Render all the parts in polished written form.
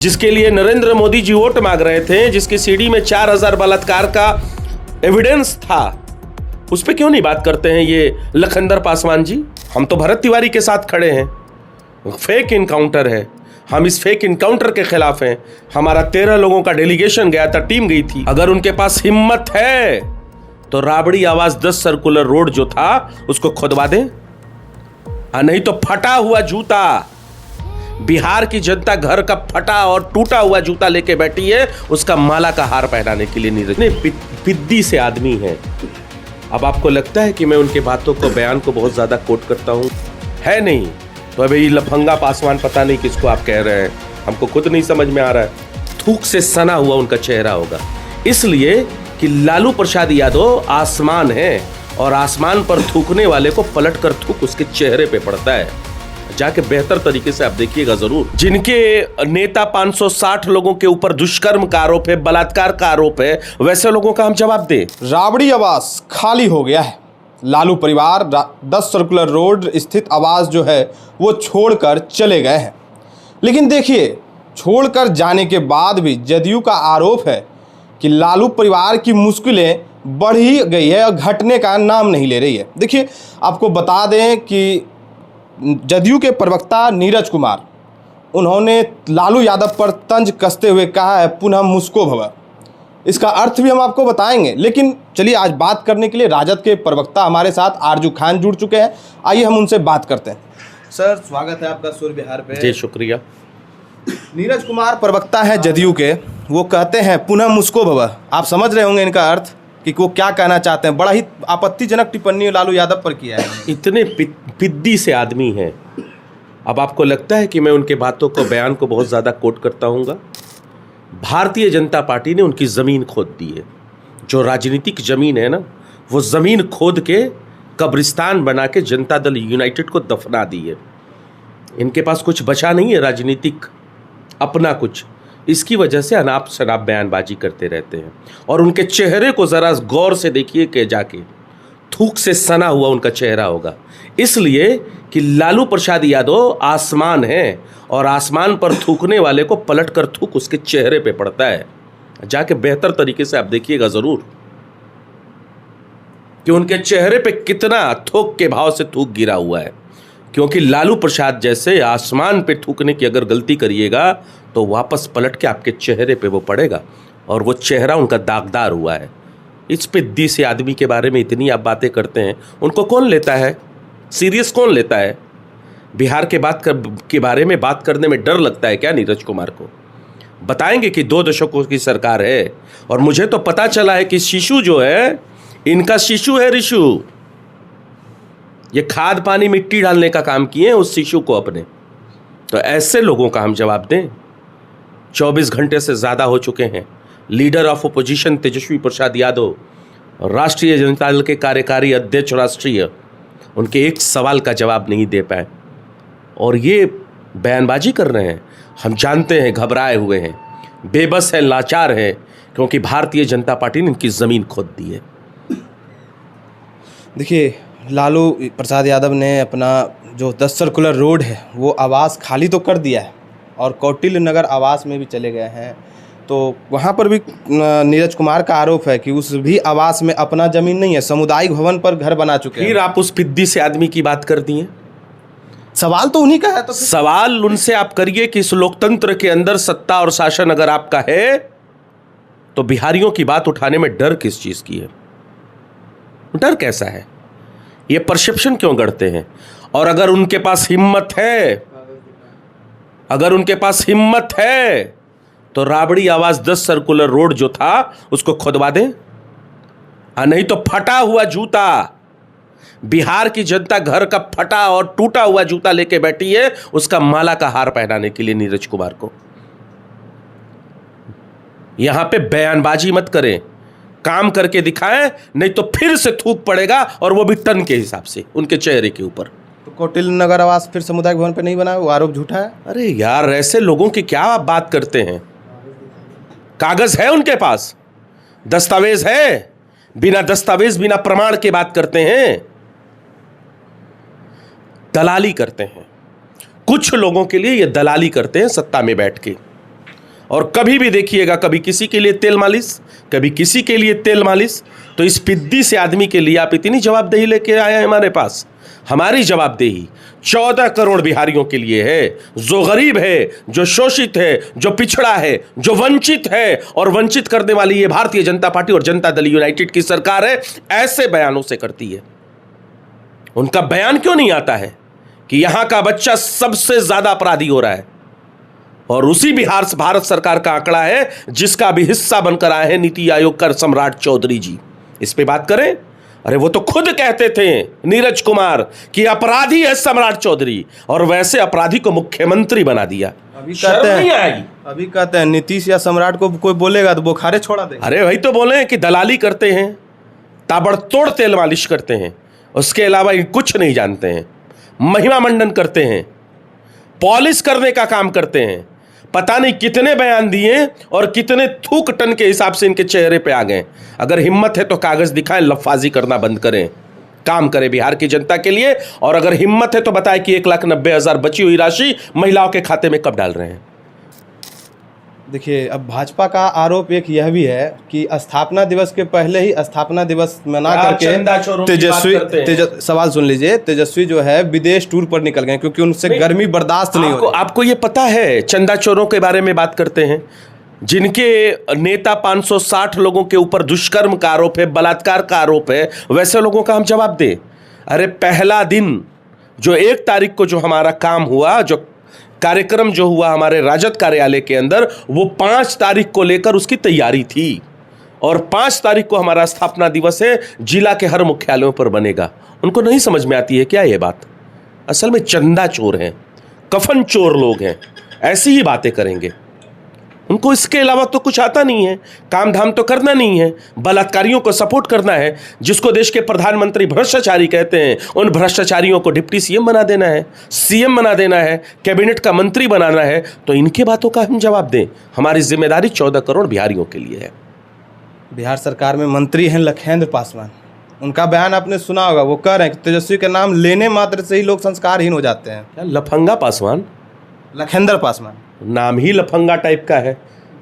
जिसके लिए नरेंद्र मोदी जी वोट मांग रहे थे, जिसकी सीडी में 4000 बलात्कार का एविडेंस था, उस पर क्यों नहीं बात करते हैं ये लखनदर पासवान जी? हम तो भरत तिवारी के साथ खड़े हैं। फेक इनकाउंटर है, हम इस फेक इनकाउंटर के खिलाफ हैं। हमारा 13 लोगों का डेलीगेशन गया था, टीम गई थी। अगर उनके पास हिम्मत है तो राबड़ी आवाज 10 सर्कुलर रोड जो था उसको खुदवा दें, नहीं तो फटा हुआ जूता, बिहार की जनता घर का फटा और टूटा हुआ जूता लेके बैठी है, उसका माला का हार पहनाने के लिए नीरज पिद्दी से आदमी है। अब आपको लगता है कि मैं उनके बातों को, बयान को बहुत ज्यादा कोट करता हूं? है नहीं तो अभी लफंगा पासवान पता नहीं किसको आप कह रहे हैं, हमको खुद नहीं समझ में आ रहा है। थूक से सना हुआ उनका चेहरा होगा, इसलिए कि लालू प्रसाद यादव आसमान है और आसमान पर थूकने वाले को पलट कर थूक उसके चेहरे पे पड़ता है। जाके बेहतर तरीके से आप देखिएगा जरूर। जिनके नेता 560 लोगों के ऊपर दुष्कर्म का आरोप है, बलात्कार का आरोप है, वैसे लोगों का हम जवाब दें। राबड़ी आवास खाली हो गया है। लालू परिवार 10 सर्कुलर रोड स्थित आवास जो है वो छोड़कर चले गए हैं। लेकिन देखिए, छोड़कर जाने के बाद भी जदयू का आरोप है कि लालू परिवार की मुश्किलें बढ़ ही गई है और घटने का नाम नहीं ले रही है। देखिए, आपको बता दें कि जदयू के प्रवक्ता नीरज कुमार, उन्होंने लालू यादव पर तंज कसते हुए कहा है, पुनः मुस्को भव। इसका अर्थ भी हम आपको बताएंगे, लेकिन चलिए आज बात करने के लिए राजद के प्रवक्ता हमारे साथ आरजू खान जुड़ चुके हैं। आइए हम उनसे बात करते हैं। सर, स्वागत है आपका सुर बिहार पे। जी शुक्रिया। नीरज कुमार प्रवक्ता है जदयू के, वो कहते हैं पुनः मुस्को भव। आप समझ रहे होंगे इनका अर्थ कि वो क्या कहना चाहते हैं। बड़ा ही आपत्तिजनक टिप्पणी लालू यादव पर किया है। इतने पिद्दी से आदमी हैं। अब आपको लगता है कि मैं उनके बातों को, बयान को बहुत ज़्यादा कोट करता हूँगा? भारतीय जनता पार्टी ने उनकी ज़मीन खोद दी है। जो राजनीतिक ज़मीन है ना, वो ज़मीन खोद के कब्रिस्तान बना के जनता दल यूनाइटेड को दफना दी है। इनके पास कुछ बचा नहीं है राजनीतिक अपना कुछ, इसकी वजह से अनाप शनाप बयानबाजी करते रहते हैं। और उनके चेहरे को ज़रा गौर से देखिए कि जाके थूक से सना हुआ उनका चेहरा होगा, इसलिए कि लालू प्रसाद यादव आसमान है और आसमान पर थूकने वाले को पलट कर थूक उसके चेहरे पे पड़ता है। जाके बेहतर तरीके से आप देखिएगा ज़रूर कि उनके चेहरे पे कितना थूक के भाव से थूक गिरा हुआ है। क्योंकि लालू प्रसाद जैसे आसमान पे थूकने की अगर गलती करिएगा तो वापस पलट के आपके चेहरे पे वो पड़ेगा, और वो चेहरा उनका दागदार हुआ है। इस पिद्दी से आदमी के बारे में इतनी आप बातें करते हैं, उनको कौन लेता है सीरियस? कौन लेता है? बिहार के बारे में बात करने में डर लगता है क्या नीरज कुमार को? बताएंगे कि 2 दशकों की सरकार है, और मुझे तो पता चला है कि शिशु जो है, इनका शिशु है ऋषु। ये खाद पानी मिट्टी डालने का काम किए हैं उस शिशु को अपने। तो ऐसे लोगों का हम जवाब दें? 24 घंटे से ज़्यादा हो चुके हैं। Leader of opposition Tejashwi Prasad Yadav, राष्ट्रीय जनता दल के कार्यकारी अध्यक्ष राष्ट्रीय, उनके एक सवाल का जवाब नहीं दे पाए और ये बयानबाजी कर रहे हैं। हम जानते हैं घबराए हुए हैं, बेबस हैं, लाचार हैं, क्योंकि भारतीय जनता पार्टी ने इनकी ज़मीन खोद दी है। देखिए, लालू प्रसाद यादव ने अपना जो 10 सर्कुलर रोड है वो आवास खाली तो कर दिया है और कौटिल्य नगर आवास में भी चले गए हैं। तो वहाँ पर भी नीरज कुमार का आरोप है कि उस भी आवास में अपना ज़मीन नहीं है, सामुदायिक भवन पर घर बना चुके हैं। फिर आप उस पिद्दी से आदमी की बात कर दिए। सवाल तो उन्हीं का है। तो सवाल उनसे आप करिए कि इस लोकतंत्र के अंदर सत्ता और शासन अगर आपका है तो बिहारियों की बात उठाने में डर किस चीज़ की है? डर कैसा है? ये परसेप्शन क्यों गढ़ते हैं? और अगर उनके पास हिम्मत है, अगर उनके पास हिम्मत है तो राबड़ी आवाज 10 सर्कुलर रोड जो था उसको खुदवा दें, नहीं तो फटा हुआ जूता, बिहार की जनता घर का फटा और टूटा हुआ जूता लेके बैठी है, उसका माला का हार पहनाने के लिए नीरज कुमार को। यहां पे बयानबाजी मत करें, काम करके दिखाएं, नहीं तो फिर से थूक पड़ेगा, और वो भी टन के हिसाब से उनके चेहरे के ऊपर। तो कौटिल्य नगर आवास फिर सामुदायिक भवन पे नहीं बना, वो आरोप झूठा है। अरे यार, ऐसे लोगों की क्या आप बात करते हैं? कागज है उनके पास, दस्तावेज है, बिना दस्तावेज बिना प्रमाण के बात करते हैं, दलाली करते हैं। कुछ लोगों के लिए ये दलाली करते हैं सत्ता में बैठ के। और कभी भी देखिएगा, कभी किसी के लिए तेल मालिश, कभी किसी के लिए तेल मालिश। तो इस पिद्दी से आदमी के लिए आप इतनी जवाबदेही लेके आए हैं हमारे पास। हमारी जवाबदेही 14 करोड़ बिहारियों के लिए है, जो गरीब है, जो शोषित है, जो पिछड़ा है, जो वंचित है। और वंचित करने वाली ये भारतीय जनता पार्टी और जनता दल यूनाइटेड की सरकार है, ऐसे बयानों से करती है। उनका बयान क्यों नहीं आता है कि यहां का बच्चा सबसे ज्यादा अपराधी हो रहा है? और उसी बिहार से भारत सरकार का आंकड़ा है, जिसका भी हिस्सा बनकर आए हैं नीति आयोग का सम्राट चौधरी जी। इस पे बात करें। अरे वो तो खुद कहते थे नीरज कुमार कि अपराधी है सम्राट चौधरी, और वैसे अपराधी को मुख्यमंत्री बना दिया। अभी कहते हैं नीतीश या सम्राट को कोई बोलेगा तो बुखारे छोड़ा देगा। अरे वही तो बोले कि दलाली करते हैं, ताबड़तोड़ तेल मालिश करते हैं, उसके अलावा कुछ नहीं जानते हैं। महिमा मंडन करते हैं, पॉलिश करने का काम करते हैं। पता नहीं कितने बयान दिए और कितने थूक टन के हिसाब से इनके चेहरे पे आ गए। अगर हिम्मत है तो कागज दिखाएं, लफाजी करना बंद करें, काम करें बिहार की जनता के लिए। और अगर हिम्मत है तो बताएं कि 1,90,000 बची हुई राशि महिलाओं के खाते में कब डाल रहे हैं। देखिए, अब भाजपा का आरोप एक यह भी है कि स्थापना दिवस के पहले ही स्थापना दिवस मना करके तेजस्वी सवाल सुन लीजिए, तेजस्वी जो है विदेश टूर पर निकल गए क्योंकि उनसे गर्मी बर्दाश्त नहीं हो रही। आपको ये पता है, चंदा चोरों के बारे में बात करते हैं, जिनके नेता 560 लोगों के ऊपर दुष्कर्म का आरोप है, बलात्कार का आरोप है, वैसे लोगों का हम जवाब दें? अरे पहला दिन जो 1 तारीख को जो हमारा काम हुआ, जो कार्यक्रम जो हुआ हमारे राजद कार्यालय के अंदर, वो 5 तारीख को लेकर उसकी तैयारी थी। और 5 तारीख को हमारा स्थापना दिवस है, जिला के हर मुख्यालयों पर बनेगा। उनको नहीं समझ में आती है क्या ये बात? असल में चंदा चोर हैं, कफन चोर लोग हैं, ऐसी ही बातें करेंगे। उनको इसके अलावा तो कुछ आता नहीं है, काम धाम तो करना नहीं है, बलात्कारियों को सपोर्ट करना है। जिसको देश के प्रधानमंत्री भ्रष्टाचारी कहते हैं, उन भ्रष्टाचारियों को डिप्टी सीएम बना देना है, सीएम बना देना है, कैबिनेट का मंत्री बनाना है। तो इनके बातों का हम जवाब दें। हमारी जिम्मेदारी 14 करोड़ बिहारियों के लिए है। बिहार सरकार में मंत्री हैं लखेंद्र पासवान, उनका बयान आपने सुना होगा। वो कह रहे हैं कि तेजस्वी के नाम लेने मात्र से ही लोग संस्कारहीन हो जाते हैं। क्या लफंगा पासवान? लखेंद्र पासवान नाम ही लफंगा टाइप का है,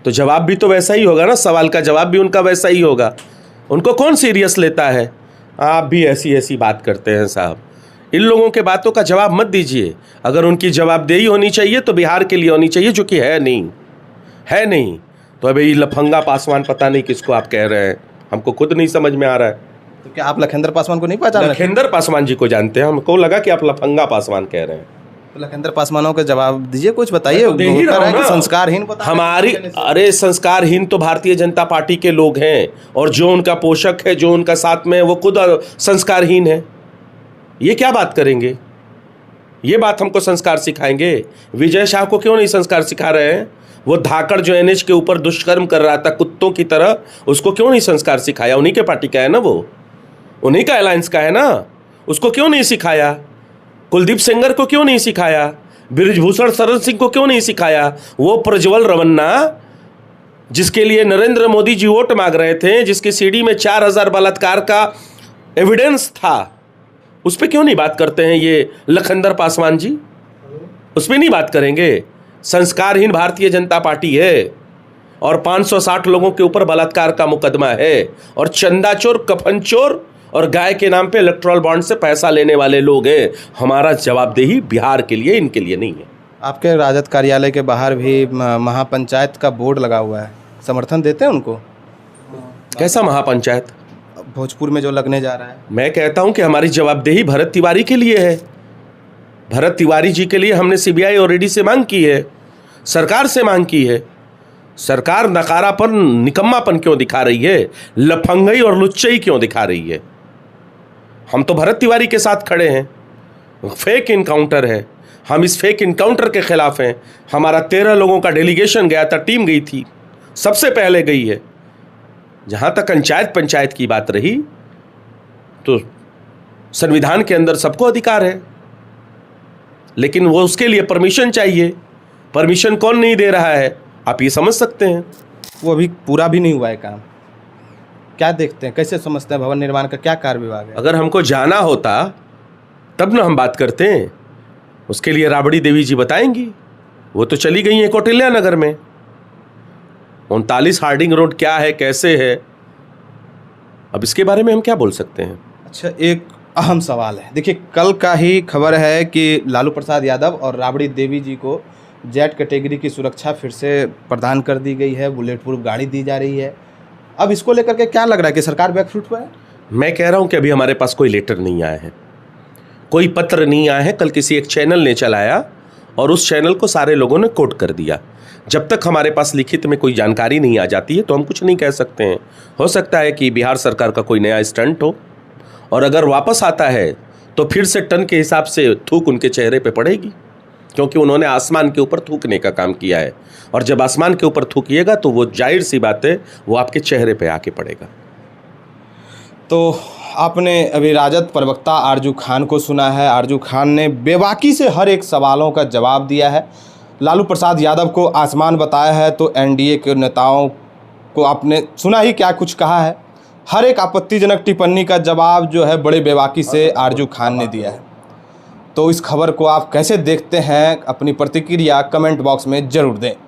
तो जवाब भी तो वैसा ही होगा ना, सवाल का जवाब भी उनका वैसा ही होगा। उनको कौन सीरियस लेता है? आप भी ऐसी ऐसी बात करते हैं साहब। इन लोगों के बातों का जवाब मत दीजिए। अगर उनकी जवाबदेही होनी चाहिए तो बिहार के लिए होनी चाहिए, जो कि है नहीं। तो अभी लफंगा पासवान पता नहीं किसको आप कह रहे हैं, हमको खुद नहीं समझ में आ रहा है। तो क्या आप लखेंद्र पासवान को नहीं पहचान? लखेंद्र पासवान जी को जानते हैं, हमको लगा कि आप लफंगा पासवान कह रहे हैं। लखेंद्र पासवानों का जवाब दीजिए, कुछ बताइए। संस्कारहीन हमारी, अरे संस्कारहीन तो भारतीय जनता पार्टी के लोग हैं, और जो उनका पोषक है, जो उनका साथ में है, वो खुद संस्कारहीन है। ये क्या बात करेंगे? ये बात हमको संस्कार सिखाएंगे? विजय शाह को क्यों नहीं संस्कार सिखा रहे हैं? वो धाकड़ जो एनएच के ऊपर दुष्कर्म कर रहा था कुत्तों की तरह, उसको क्यों नहीं संस्कार सिखाया? उन्हीं के पार्टी का है ना, वो उन्हीं का अलायंस का है ना, उसको क्यों नहीं सिखाया? कुलदीप सेंगर को क्यों नहीं सिखाया? बृजभूषण शरण सिंह को क्यों नहीं सिखाया? वो प्रज्वल रवन्ना, जिसके लिए नरेंद्र मोदी जी वोट मांग रहे थे, जिसकी सीडी में 4000 बलात्कार का एविडेंस था, उस पर क्यों नहीं बात करते हैं ये लखनदर पासवान जी? उस पर नहीं बात करेंगे? संस्कारहीन भारतीय जनता पार्टी है, और 560 लोगों के ऊपर बलात्कार का मुकदमा है, और चंदा चोर, कफन चोर और गाय के नाम पे इलेक्ट्रल बॉन्ड से पैसा लेने वाले लोग हैं। हमारा जवाबदेही बिहार के लिए, इनके लिए नहीं है। आपके राजद कार्यालय के बाहर भी महापंचायत का बोर्ड लगा हुआ है, समर्थन देते हैं उनको? कैसा महापंचायत? भोजपुर में जो लगने जा रहा है। मैं कहता हूं कि हमारी जवाबदेही भरत तिवारी के लिए है। भरत तिवारी जी के लिए हमने सीबीआई और ईडी से मांग की है, सरकार से मांग की है। सरकार नकारापन, निकम्मापन क्यों दिखा रही है? लफंगई और लुच्चई क्यों दिखा रही है? हम तो भरत तिवारी के साथ खड़े हैं। फेक इनकाउंटर है, हम इस फेक इनकाउंटर के खिलाफ हैं। हमारा 13 लोगों का डेलीगेशन गया था, टीम गई थी, सबसे पहले गई है। जहां तक पंचायत की बात रही, तो संविधान के अंदर सबको अधिकार है, लेकिन वो उसके लिए परमिशन चाहिए। परमिशन कौन नहीं दे रहा है, आप ये समझ सकते हैं। वो अभी पूरा भी नहीं हुआ है काम। क्या देखते हैं, कैसे समझते हैं भवन निर्माण का क्या कार्य विभाग है? अगर हमको जाना होता तब ना हम बात करते हैं। उसके लिए राबड़ी देवी जी बताएंगी, वो तो चली गई हैं कौटिल्या नगर में। 39 हार्डिंग रोड क्या है, कैसे है, अब इसके बारे में हम क्या बोल सकते हैं। अच्छा, एक अहम सवाल है। देखिए, कल का ही खबर है कि लालू प्रसाद यादव और राबड़ी देवी जी को जेड कैटेगरी की सुरक्षा फिर से प्रदान कर दी गई है, बुलेट प्रूफ गाड़ी दी जा रही है। अब इसको लेकर के क्या लग रहा है कि सरकार बैकफुट पर है? मैं कह रहा हूं कि अभी हमारे पास कोई लेटर नहीं आया है, कोई पत्र नहीं आया है। कल किसी एक चैनल ने चलाया और उस चैनल को सारे लोगों ने कोट कर दिया। जब तक हमारे पास लिखित में कोई जानकारी नहीं आ जाती है तो हम कुछ नहीं कह सकते हैं। हो सकता है कि बिहार सरकार का कोई नया स्टंट हो, और अगर वापस आता है तो फिर से टन के हिसाब से थूक उनके चेहरे पे पड़ेगी, क्योंकि उन्होंने आसमान के ऊपर थूकने का काम किया है। और जब आसमान के ऊपर थूकिएगा तो वो जाहिर सी बात है वो आपके चेहरे पे आके पड़ेगा। तो आपने अभी राजद प्रवक्ता आरजू खान को सुना है। आरजू खान ने बेबाकी से हर एक सवालों का जवाब दिया है। लालू प्रसाद यादव को आसमान बताया है, तो एनडीए के नेताओं को आपने सुना ही क्या कुछ कहा है। हर एक आपत्तिजनक टिप्पणी का जवाब जो है बड़े बेबाकी से आरजू खान ने दिया है। तो इस खबर को आप कैसे देखते हैं, अपनी प्रतिक्रिया कमेंट बॉक्स में ज़रूर दें।